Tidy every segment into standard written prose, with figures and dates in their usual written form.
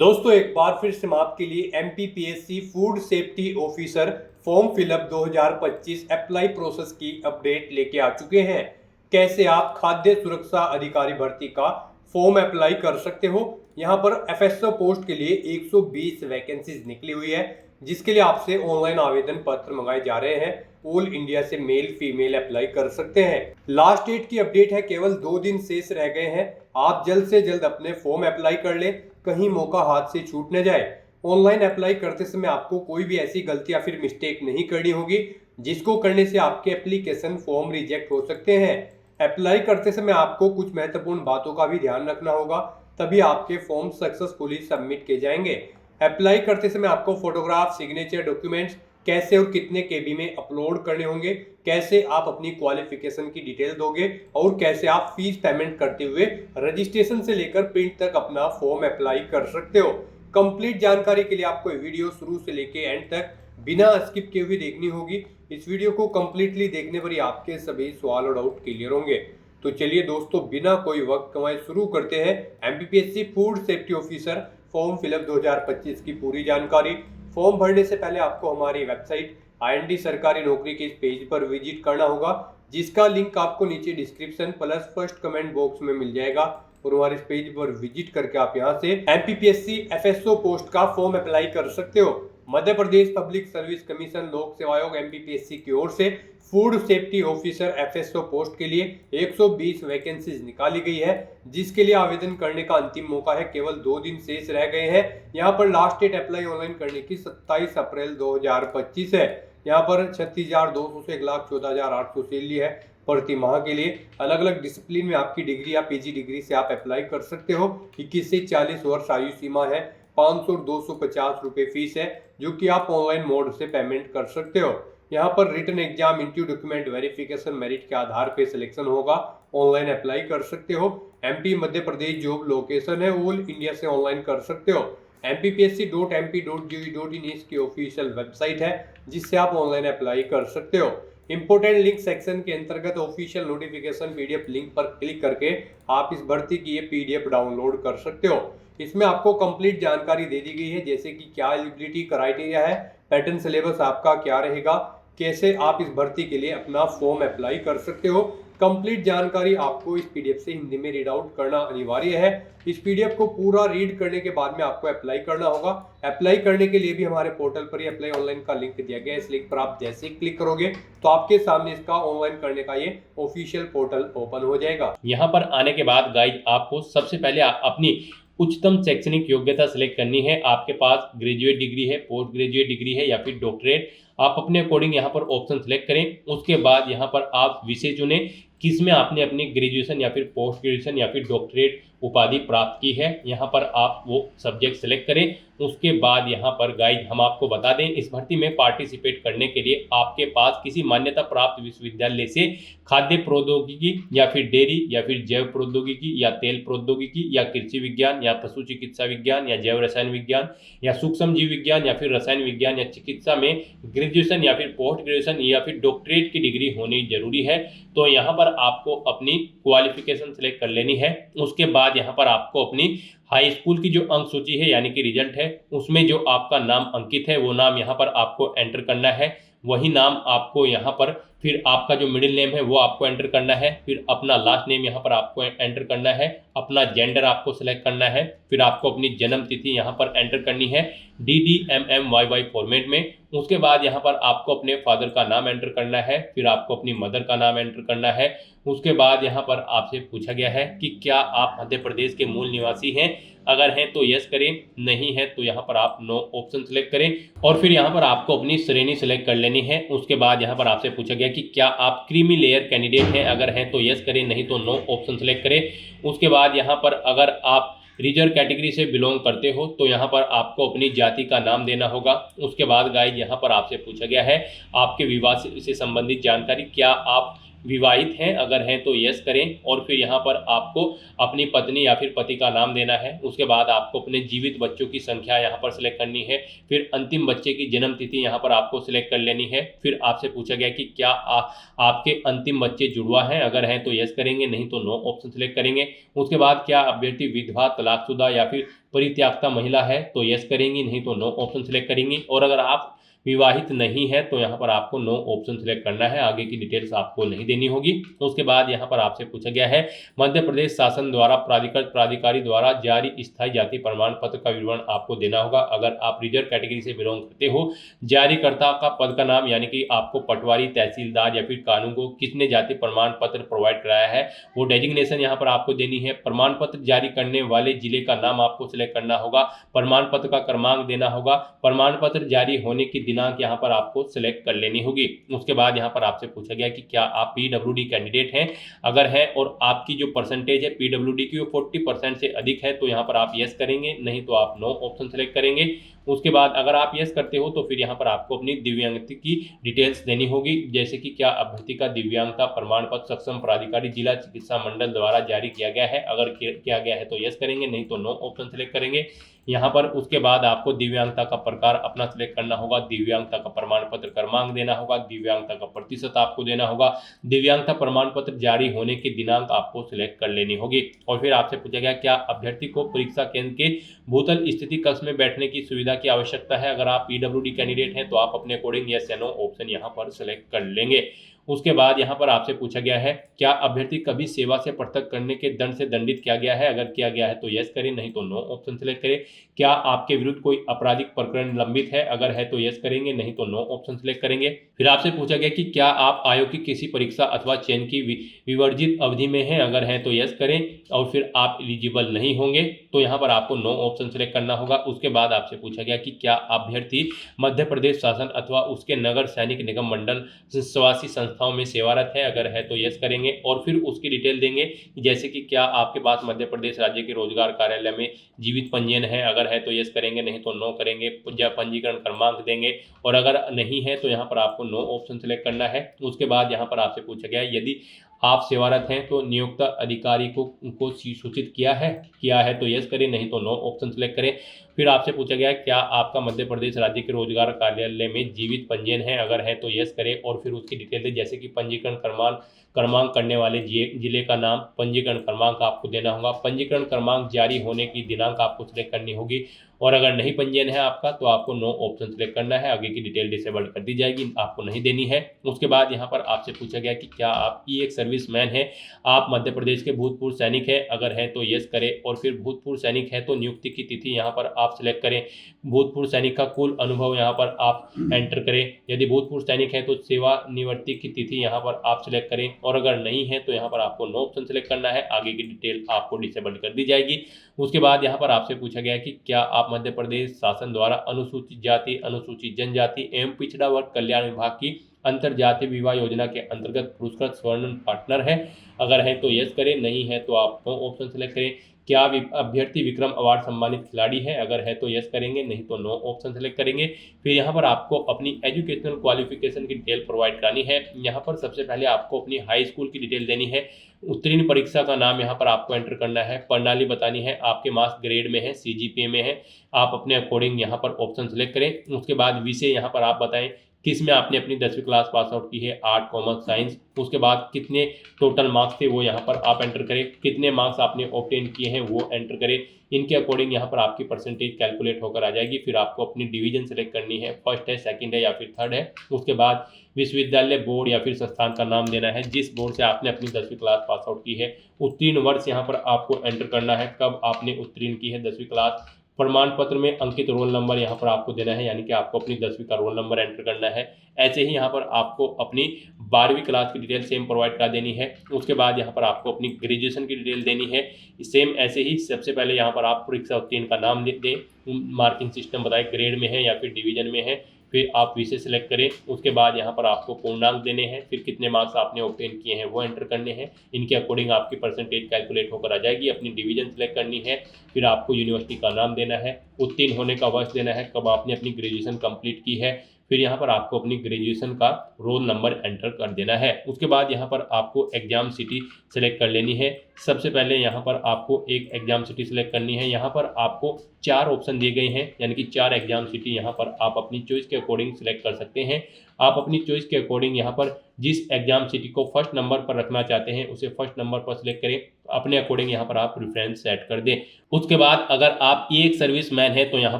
दोस्तों एक बार फिर से हम आपके लिए MPPSC food safety officer form fill up 2025 apply process की अपडेट लेके आ चुके हैं। कैसे आप खाद्य सुरक्षा अधिकारी भर्ती का फॉर्म अप्लाई कर सकते हो। यहां पर एफएसओ पोस्ट के लिए 120 वैकेंसीज निकली हुई है, जिसके लिए आपसे ऑनलाइन आवेदन पत्र मंगाए जा रहे हैं। ऑल इंडिया से मेल फीमेल अप्लाई कर सकते हैं। लास्ट डेट की अपडेट है, केवल 2 दिन शेष रह गए हैं। आप जल्द से जल्द अपने फॉर्म अप्लाई कर ले, कहीं मौका हाथ से छूट न जाए। ऑनलाइन अप्लाई करते समय आपको कोई भी ऐसी गलती या फिर मिस्टेक नहीं करनी होगी जिसको करने से आपके एप्लीकेशन फॉर्म रिजेक्ट हो सकते हैं। अप्लाई करते समय आपको कुछ महत्वपूर्ण बातों का भी ध्यान रखना होगा, तभी आपके फॉर्म सक्सेसफुली सबमिट किए जाएंगे। अप्लाई करते समय आपको फोटोग्राफ, सिग्नेचर, डॉक्यूमेंट्स कैसे और कितने केबी में अपलोड करने होंगे, कैसे आप अपनी क्वालिफिकेशन की डिटेल दोगे और कैसे आप फीस पेमेंट करते हुए रजिस्ट्रेशन से लेकर प्रिंट तक अपना फॉर्म अप्लाई कर सकते हो। कंप्लीट जानकारी के लिए आपको वीडियो शुरू से लेके एंड तक बिना स्किप किए हुए देखनी होगी। इस वीडियो को कंप्लीटली देखने पर ही आपके सभी सवाल और डाउट क्लियर होंगे। तो चलिए दोस्तों, बिना कोई वक्त गंवाए शुरू करते हैं MPPSC food safety officer form fill up 2025 की पूरी जानकारी। फॉर्म भरने से पहले आपको हमारी वेबसाइट आईएनडी सरकारी नौकरी के इस पेज पर विजिट करना होगा, जिसका लिंक आपको नीचे description plus first comment box में मिल जाएगा। और हमारे इस पेज पर विजिट करके आप यहां से एमपीपीएससी एफएसओ पोस्ट का फॉर्म अप्लाई कर सकते हो। मध्य प्रदेश पब्लिक सर्विस कमीशन लोक सेवा आयोग एमपीपीएससी की ओर से food safety officer FSO post के लिए 120 वैकेंसीज निकाली गई है, जिसके लिए आवेदन करने का अंतिम मौका है। केवल 2 दिन शेष रह गए हैं। यहाँ पर लास्ट डेट अप्लाई ऑनलाइन करने की 27 अप्रैल 2025 है। यहाँ पर 36,200 से 1,14,800 सैलरी है प्रति माह के लिए। अलग अलग डिसिप्लिन में आपकी डिग्री या पीजी डिग्री से आप अप्लाई कर सकते हो। 21 से 40 वर्ष आयु सीमा है। 500 और 250 रुपये फीस है, जो कि आप ऑनलाइन मोड से पेमेंट कर सकते हो। यहाँ पर written exam, interview, document verification, merit के आधार पे सिलेक्शन होगा। ऑनलाइन अप्लाई कर सकते हो। MP Madhya Pradesh job location है, ऑल इंडिया से ऑनलाइन कर सकते हो। mpsc.mp.gov.in इसकी ऑफिशियल वेबसाइट है, जिससे आप ऑनलाइन अप्लाई कर सकते हो। इंपोर्टेंट लिंक सेक्शन के अंतर्गत ऑफिशियल नोटिफिकेशन पीडीएफ लिंक पर क्लिक करके आप इस भर्ती की ये पीडीएफ डाउनलोड कर सकते हो। इसमें आपको कंप्लीट जानकारी दे दी गई है, जैसे कि क्या एलिजिबिलिटी क्राइटेरिया है, पैटर्न सिलेबस आपका क्या रहेगा, कैसे आप इस भर्ती के लिए अपना फॉर्म अप्लाई कर सकते हो। कंप्लीट जानकारी आपको इस पीडीएफ से हिंदी में रीड आउट करना अनिवार्य है। इस पीडीएफ को पूरा रीड करने के बाद में आपको अप्लाई करना होगा। अप्लाई करने के लिए भी हमारे पोर्टल पर ही अप्लाई ऑनलाइन का लिंक दिया गया है। इस लिंक पर आप जैसे ही क्लिक करोगे तो आपके सामने इसका ऑनलाइन करने का ये ऑफिशियल पोर्टल ओपन हो जाएगा। यहाँ पर आने के बाद गाइड आपको सबसे पहले अपनी उच्चतम शैक्षणिक योग्यता सिलेक्ट करनी है। आपके पास ग्रेजुएट डिग्री है, पोस्ट ग्रेजुएट डिग्री है या फिर डॉक्टरेट, आप अपने अकॉर्डिंग यहाँ पर ऑप्शन सेलेक्ट करें। उसके बाद यहाँ पर आप विषय चुनें किस में आपने अपनी ग्रेजुएशन या फिर पोस्ट ग्रेजुएशन या फिर डॉक्टरेट उपाधि प्राप्त की है। यहाँ पर आप वो सब्जेक्ट सेलेक्ट करें। उसके बाद यहाँ पर गाइड हम आपको बता दें, इस भर्ती में पार्टिसिपेट करने के लिए आपके पास किसी मान्यता प्राप्त विश्वविद्यालय से खाद्य प्रौद्योगिकी या फिर डेयरी या फिर जैव प्रौद्योगिकी या तेल प्रौद्योगिकी या कृषि विज्ञान या पशु चिकित्सा विज्ञान या जैव रसायन विज्ञान या सूक्ष्म जीव विज्ञान या फिर रसायन विज्ञान या चिकित्सा में ग्रेजुएशन या फिर पोस्ट ग्रेजुएशन या फिर डॉक्टरेट की डिग्री होनी जरूरी है। तो यहाँ पर आपको अपनी क्वालिफिकेशन सेलेक्ट कर लेनी है। उसके बाद यहाँ पर आपको अपनी हाई स्कूल की जो अंक सूची है यानी कि रिजल्ट है, उसमें जो आपका नाम अंकित है वो नाम यहाँ पर आपको एंटर करना है। वही नाम आपको यहाँ पर फिर आपका जो मिडिल नेम है वो आपको एंटर करना है। फिर अपना लास्ट नेम यहाँ पर आपको एंटर करना है। अपना जेंडर आपको सेलेक्ट करना है। फिर आपको अपनी जन्म तिथि यहाँ पर एंटर करनी है DDMMYY फॉर्मेट में। उसके बाद यहाँ पर आपको अपने फादर का नाम एंटर करना है। फिर आपको अपनी मदर का नाम एंटर करना है। उसके बाद यहाँ पर आपसे पूछा गया है कि क्या आप मध्य प्रदेश के मूल निवासी हैं। अगर हैं तो यस करें, नहीं है तो यहाँ पर आप नो ऑप्शन सेलेक्ट करें। और फिर यहाँ पर आपको अपनी श्रेणी सेलेक्ट कर लेनी है। उसके बाद यहाँ पर आपसे पूछा गया कि क्या आप क्रीमी लेयर कैंडिडेट हैं। अगर हैं तो यस करें, नहीं तो नो ऑप्शन सेलेक्ट करें। उसके बाद यहाँ पर अगर आप रिजर्व कैटेगरी से बिलोंग करते हो तो यहाँ पर आपको अपनी जाति का नाम देना होगा। उसके बाद गाइड यहाँ पर आपसे पूछा गया है आपके विवाह से संबंधित जानकारी, क्या आप विवाहित हैं, अगर हैं तो यस करें और फिर यहाँ पर आपको अपनी पत्नी या फिर पति का नाम देना है। उसके बाद आपको अपने जीवित बच्चों की संख्या यहाँ पर सिलेक्ट करनी है। फिर अंतिम बच्चे की जन्म तिथि यहाँ पर आपको सिलेक्ट कर लेनी है। फिर आपसे पूछा गया कि क्या आपके अंतिम बच्चे जुड़वा हैं, अगर हैं तो यस करेंगे, नहीं तो नो ऑप्शन सिलेक्ट करेंगे। उसके बाद क्या अभ्यर्थी विधवा, तलाकशुदा या फिर परित्यक्ता महिला है तो यस करेंगी, नहीं तो नो ऑप्शन सिलेक्ट करेंगी। और अगर आप विवाहित नहीं है तो यहाँ पर आपको नो ऑप्शन सिलेक्ट करना है, आगे की डिटेल्स आपको नहीं देनी होगी। उसके बाद यहाँ पर आपसे पूछा गया है मध्य प्रदेश शासन द्वारा प्राधिकृत प्राधिकारी द्वारा जारी स्थायी जाति प्रमाण पत्र का विवरण आपको देना होगा। अगर आप रिजर्व कैटेगरी से बिलोंग करते हो, जारीकर्ता का पद का नाम यानी कि आपको पटवारी, तहसीलदार या फिर कानून को किसने जाति प्रमाण पत्र प्रोवाइड कराया है वो डेजिग्नेशन यहाँ पर आपको देनी है। प्रमाण पत्र जारी करने वाले जिले का नाम आपको सिलेक्ट करना होगा। प्रमाण पत्र का क्रमांक देना होगा। प्रमाण पत्र जारी होने की दिनांक यहाँ पर आपको सिलेक्ट कर लेनी होगी। उसके बाद यहाँ पर आपसे पूछा गया कि क्या आप पीडब्ल्यूडी कैंडिडेट हैं, अगर है और आपकी जो परसेंटेज है पीडब्ल्यूडी की वो 40% से अधिक है तो यहाँ पर आप यस करेंगे, नहीं तो आप नो ऑप्शन सेलेक्ट करेंगे। उसके बाद अगर आप यस करते हो तो फिर यहाँ पर आपको अपनी दिव्यांगता की डिटेल्स देनी होगी, जैसे कि क्या अभ्यर्थी का दिव्यांगता प्रमाण पत्र सक्षम प्राधिकारी जिला चिकित्सा मंडल द्वारा जारी किया गया है, अगर किया गया है तो यस करेंगे, नहीं तो नो ऑप्शन सेलेक्ट करेंगे यहाँ पर। उसके बाद आपको दिव्यांगता का प्रकार अपना सिलेक्ट करना होगा, दिव्यांगता का प्रमाण पत्र क्रमांक देना होगा, दिव्यांगता का प्रतिशत आपको देना होगा, दिव्यांगता प्रमाण पत्र जारी होने की दिनांक आपको सिलेक्ट कर लेनी होगी। और फिर आपसे पूछा गया क्या अभ्यर्थी को परीक्षा केंद्र के भूतल स्थिति कक्ष में बैठने की सुविधा की आवश्यकता है, अगर आप पीडब्ल्यूडी कैंडिडेट हैं तो आप अपने अकॉर्डिंग यस या नो ऑप्शन यहाँ पर सिलेक्ट कर लेंगे। उसके बाद यहाँ पर आपसे पूछा गया है क्या अभ्यर्थी कभी सेवा से पृथक करने के दंड से दंडित किया गया है, अगर किया गया है तो यस करें, नहीं तो नो ऑप्शन सेलेक्ट करें। क्या आपके विरुद्ध कोई आपराधिक प्रकरण लंबित है, अगर है तो यस करेंगे, नहीं तो नो ऑप्शन सेलेक्ट करेंगे। फिर आपसे पूछा गया कि क्या आप आयोग की किसी परीक्षा अथवा चयन की विवर्जित अवधि में हैं, अगर है तो यस करें और फिर आप एलिजिबल नहीं होंगे तो यहाँ पर आपको नो ऑप्शन सेलेक्ट करना होगा। उसके बाद आपसे पूछा गया कि क्या अभ्यर्थी मध्य प्रदेश शासन अथवा उसके नगर सैनिक निगम मंडल स्वासी संस्थाओं में सेवारत है, अगर है तो यस करेंगे और फिर उसकी डिटेल देंगे, जैसे कि क्या आपके पास मध्य प्रदेश राज्य के रोजगार कार्यालय में जीवित पंजीयन है, अगर है तो यस करेंगे, नहीं तो नो करेंगे। पंजीकरण क्रमांक देंगे और अगर नहीं है तो यहाँ पर आपको नो ऑप्शन सेलेक्ट करना है। उसके बाद यहाँ पर आपसे पूछा गया है यदि आप सेवारत हैं तो नियुक्त अधिकारी को सूचित किया है तो यस करें, नहीं तो नो ऑप्शन सेलेक्ट करें। फिर आपसे पूछा गया क्या आपका मध्य प्रदेश राज्य के रोजगार कार्यालय में जीवित पंजीयन है, अगर है तो यस करें और फिर उसकी डिटेल दे, जैसे कि पंजीकरण क्रमांक करने वाले जिले का नाम, पंजीकरण क्रमांक आपको देना होगा, पंजीकरण क्रमांक जारी होने की दिनांक आपको सिलेक्ट करनी होगी और अगर नहीं पंजीयन है आपका तो आपको नो ऑप्शन सेलेक्ट करना है, आगे की डिटेल डिसेबल कर दी जाएगी, आपको नहीं देनी है। उसके बाद यहाँ पर आपसे पूछा गया कि क्या आप एक सर्विसमैन है, आप मध्य प्रदेश के भूतपूर्व सैनिक है, अगर है तो यस करें और फिर भूतपूर्व सैनिक है तो नियुक्ति की तिथि यहाँ पर आप सिलेक्ट करें, भूतपूर्व सैनिक का कुल अनुभव यहाँ पर आप एंटर करें, यदि भूतपूर्व सैनिक है तो सेवानिवृत्ति की तिथि यहाँ पर आप सिलेक्ट करें और अगर नहीं है तो यहाँ पर आपको नो ऑप्शन सेलेक्ट करना है, आगे की डिटेल आपको डिसेबल कर दी जाएगी। उसके बाद यहाँ पर आपसे पूछा गया है कि क्या आप मध्य प्रदेश शासन द्वारा अनुसूचित जाति, अनुसूचित जनजाति एवं पिछड़ा वर्ग कल्याण विभाग की अंतरजातीय विवाह योजना के अंतर्गत पुरस्कृत स्वर्ण पार्टनर है, अगर है तो यस करें, नहीं है तो आप नो ऑप्शन सेलेक्ट करें। क्या अभ्यर्थी विक्रम अवार्ड सम्मानित खिलाड़ी है, अगर है तो यस करेंगे, नहीं तो नो ऑप्शन सेलेक्ट करेंगे। फिर यहाँ पर आपको अपनी एजुकेशनल क्वालिफिकेशन की डिटेल प्रोवाइड करानी है। यहाँ पर सबसे पहले आपको अपनी हाई स्कूल की डिटेल देनी है, उत्तीर्ण परीक्षा का नाम यहाँ पर आपको एंटर करना है, प्रणाली बतानी है, आपके मार्क्स ग्रेड में है, CGPA में है, आप अपने अकॉर्डिंग यहाँ पर ऑप्शन सेलेक्ट करें। उसके बाद विषय यहाँ पर आप बताएं किस में आपने अपनी 10वीं क्लास पास आउट की है, आर्ट, कॉमर्स, साइंस। उसके बाद कितने टोटल मार्क्स थे वो यहाँ पर आप एंटर करें, कितने मार्क्स आपने ऑब्टेन किए हैं वो एंटर करें, इनके अकॉर्डिंग यहाँ पर आपकी परसेंटेज कैलकुलेट होकर आ जाएगी। फिर आपको अपनी डिवीजन सेलेक्ट करनी है, फर्स्ट है, सेकंड है या फिर थर्ड है। उसके बाद विश्वविद्यालय, बोर्ड या फिर संस्थान का नाम देना है, जिस बोर्ड से आपने अपनी 10वीं क्लास पास आउट की है, उत्तीर्ण वर्ष यहाँ पर आपको एंटर करना है, कब आपने उत्तीर्ण की है 10वीं क्लास, प्रमाण पत्र में अंकित रोल नंबर यहाँ पर आपको देना है, यानी कि आपको अपनी 10वीं का रोल नंबर एंटर करना है। ऐसे ही यहाँ पर आपको अपनी 12वीं क्लास की डिटेल सेम प्रोवाइड करा देनी है। उसके बाद यहाँ पर आपको अपनी ग्रेजुएशन की डिटेल देनी है, सेम ऐसे ही। सबसे पहले यहाँ पर आप परीक्षा उत्तीर्ण का नाम दें, मार्किंग सिस्टम बताएं, ग्रेड में है या फिर डिवीजन में है, फिर आप विषय सेलेक्ट करें। उसके बाद यहाँ पर आपको पूर्णांक देने हैं, फिर कितने मार्क्स आपने ऑब्टेन किए हैं वो एंटर करने हैं, इनके अकॉर्डिंग आपकी परसेंटेज कैलकुलेट होकर आ जाएगी। अपनी डिवीजन सेलेक्ट करनी है, फिर आपको यूनिवर्सिटी का नाम देना है, उत्तीर्ण होने का वर्ष देना है, कब आपने अपनी ग्रेजुएशन कंप्लीट की है, फिर यहाँ पर आपको अपनी ग्रेजुएशन का रोल नंबर एंटर कर देना है। उसके बाद यहाँ पर आपको एग्जाम सिटी सेलेक्ट कर लेनी है। सबसे पहले यहाँ पर आपको एक एग्जाम सिटी सेलेक्ट करनी है। यहाँ पर आपको 4 ऑप्शन दिए गए हैं, यानी कि 4 एग्जाम सिटी यहाँ पर आप अपनी चॉइस के अकॉर्डिंग सिलेक्ट कर सकते हैं। आप अपनी चॉइस के अकॉर्डिंग यहाँ पर जिस एग्जाम सिटी को फर्स्ट नंबर पर रखना चाहते हैं उसे फर्स्ट नंबर पर सिलेक्ट करें। अपने अकॉर्डिंग यहाँ पर आप प्रेफरेंस सेट कर दें। उसके बाद अगर आप एक सर्विस मैन है तो यहाँ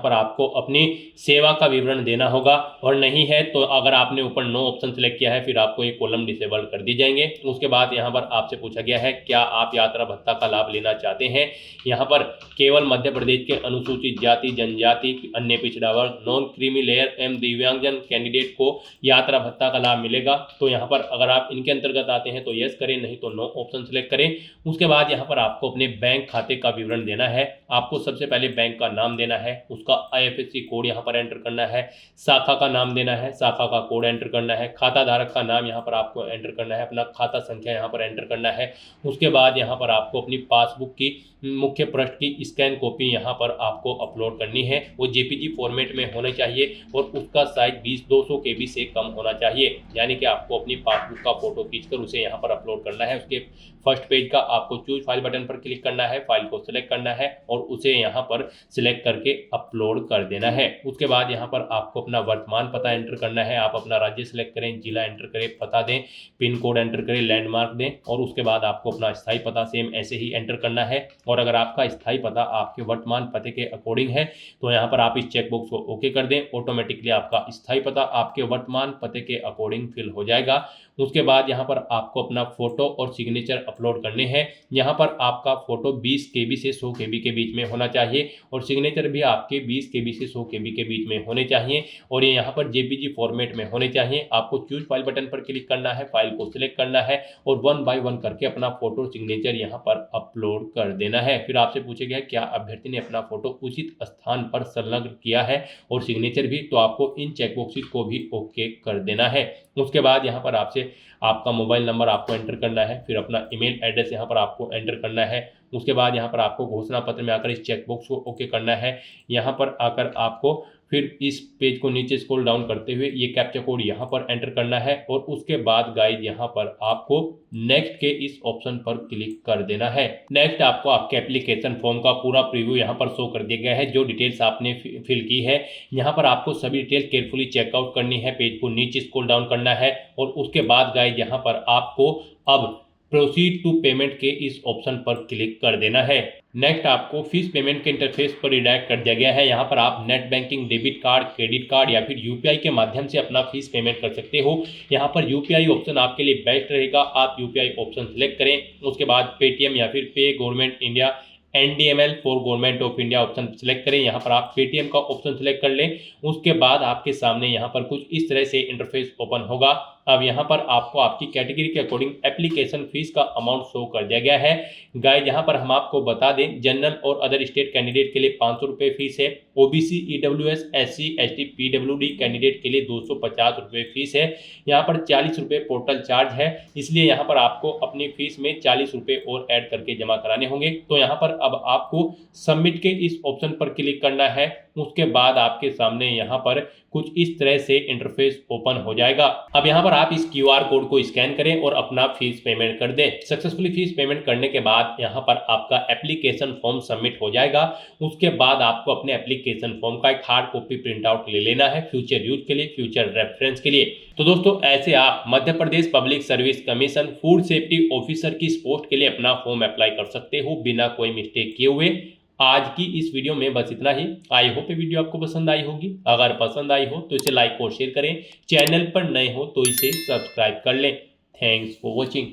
पर आपको अपनी सेवा का विवरण देना होगा, और नहीं है तो अगर आपने ऊपर नो ऑप्शन सेलेक्ट किया है फिर आपको ये कॉलम डिसेबल कर दिए जाएंगे। उसके बाद यहाँ पर आपसे पूछा गया है क्या आप यात्रा भत्ता का लाभ लेना चाहते हैं। यहाँ पर केवल मध्य प्रदेश के अनुसूचित जाति, जनजाति, अन्य पिछड़ा वर्ग, नॉन क्रीमी लेयर एवं दिव्यांगजन कैंडिडेट को यात्रा भत्ता का लाभ मिलेगा। तो यहाँ पर अगर आप इनके अंतर्गत आते हैं तो यस करें, नहीं तो नो ऑप्शन सेलेक्ट करें। उसके बाद यहाँ पर आपको अपने बैंक खाते का विवरण देना है। आपको सबसे पहले बैंक का नाम देना है, उसका IFSC कोड यहाँ पर एंटर करना है, शाखा का नाम देना है, शाखा का कोड एंटर करना है, खाता धारक का नाम यहाँ पर आपको एंटर करना है, अपना खाता संख्या यहाँ पर एंटर करना है। उसके बाद यहाँ पर आपको अपनी पासबुक की मुख्य पृष्ठ की स्कैन कॉपी यहाँ पर आपको अपलोड करनी है। वो JPG फॉर्मेट में होना चाहिए और उसका साइज 20-200 KB से कम होना चाहिए, यानी कि आपको अपनी पासबुक का फोटो खींचकर उसे यहाँ पर अपलोड करना है। उसके फर्स्ट पेज का आपको चूज फाइल बटन पर क्लिक करना है, फाइल को सिलेक्ट करना है और उसे यहाँ पर सिलेक्ट करके अपलोड कर देना है। उसके बाद यहाँ पर आपको अपना वर्तमान पता एंटर करना है। आप अपना राज्य सिलेक्ट करें, जिला एंटर करें, पता दें, पिन कोड एंटर करें, लैंडमार्क दें और उसके बाद आपको अपना स्थायी पता सेम ऐसे ही एंटर करना है। और अगर आपका स्थायी पता आपके वर्तमान पते के अकॉर्डिंग है तो यहाँ पर आप इस चेकबॉक्स को ओके कर दें। ऑटोमेटिकली आपका स्थायी पता आपके वर्तमान पते के अकॉर्डिंग फिल हो जाएगा। उसके बाद यहाँ पर आपको अपना फोटो और सिग्नेचर अपलोड करने हैं। यहाँ पर आपका फोटो 20 KB से 100 KB के बीच में होना चाहिए और सिग्नेचर भी आपके 20 KB से 100 KB के बीच में होने चाहिए और ये यहाँ पर JPG फॉर्मेट में होने चाहिए। आपको चूज फाइल बटन पर क्लिक करना है, फाइल को सिलेक्ट करना है और 1 बाय 1 करके अपना फोटो सिग्नेचर यहाँ पर अपलोड कर देना है। फिर आपसे पूछेगा क्या अभ्यर्थी ने अपना फोटो उचित स्थान पर संलग्न किया है और सिग्नेचर भी, तो आपको इन चेकबॉक्सेस को भी ओके कर देना है। उसके बाद यहाँ पर आपसे आपका मोबाइल नंबर आपको एंटर करना है, फिर अपना ईमेल एड्रेस यहाँ पर आपको एंटर करना है। उसके बाद यहाँ पर आपको घोषणा पत्र में आकर इस चेकबॉक्स को ओके करना है। यहाँ पर आकर आपको फिर इस पेज को नीचे स्क्रॉल डाउन करते हुए ये कैप्चा कोड यहाँ पर एंटर करना है और उसके बाद गाइड यहाँ पर आपको नेक्स्ट के इस ऑप्शन पर क्लिक कर देना है। नेक्स्ट आपको आपके एप्लीकेशन फॉर्म का पूरा प्रीव्यू यहाँ पर शो कर दिया गया है, जो डिटेल्स आपने फिल की है। यहाँ पर आपको सभी डिटेल केयरफुली चेकआउट करनी है, पेज को नीचे स्क्रॉल डाउन करना है और उसके बाद गाइड यहाँ पर आपको अब प्रोसीड टू पेमेंट के इस ऑप्शन पर क्लिक कर देना है। नेक्स्ट आपको फीस पेमेंट के इंटरफेस पर रिडायरेक्ट कर दिया गया है। यहाँ पर आप net banking, debit card, credit card या फिर UPI के माध्यम से अपना फीस पेमेंट कर सकते हो। यहाँ पर UPI ऑप्शन आपके लिए बेस्ट रहेगा, आप UPI ऑप्शन सेलेक्ट करें। उसके बाद पेटीएम या फिर पे government India NDML for government of India option select करें। यहाँ पर आप पेटीएम का ऑप्शन सेलेक्ट कर लें। उसके बाद आपके सामने यहाँ पर कुछ इस तरह से इंटरफेस ओपन होगा। अब यहाँ पर आपको आपकी कैटेगरी के अकॉर्डिंग एप्लीकेशन फीस का अमाउंट शो कर दिया गया है। गाइस यहाँ पर हम आपको बता दें, जनरल और अदर स्टेट कैंडिडेट के लिए 500 रुपये फीस है। OBC, EWS, SC, ST, PWD candidate के लिए 250 रुपये फीस है। यहाँ पर 40 रुपये पोर्टल चार्ज है, इसलिए यहाँ पर आपको अपनी फीस में 40 रुपये और ऐड करके जमा कराने होंगे। तो यहाँ पर अब आपको सबमिट के इस ऑप्शन पर क्लिक करना है। उसके बाद आपके सामने यहाँ पर कुछ इस तरह से इंटरफेस ओपन हो जाएगा। अब यहाँ पर आप इस QR कोड को स्कैन करें और अपना फीस पेमेंट कर दें। सक्सेसफुली फीस पेमेंट करने के बाद यहाँ पर आपका एप्लीकेशन फॉर्म सबमिट हो जाएगा। उसके बाद आपको अपने एप्लीकेशन फॉर्म का एक हार्ड कॉपी प्रिंट आउट ले लेना है, फ्यूचर यूज के लिए, फ्यूचर रेफरेंस के लिए। तो दोस्तों ऐसे आप Madhya Pradesh public service commission food safety officer की इस पोस्ट के लिए अपना फॉर्म अप्लाई कर सकते हो बिना कोई मिस्टेक किए हुए। आज की इस वीडियो में बस इतना ही। आई होप ये वीडियो आपको पसंद आई होगी। अगर पसंद आई हो तो इसे लाइक और शेयर करें। चैनल पर नए हो तो इसे सब्सक्राइब कर लें। Thanks for watching.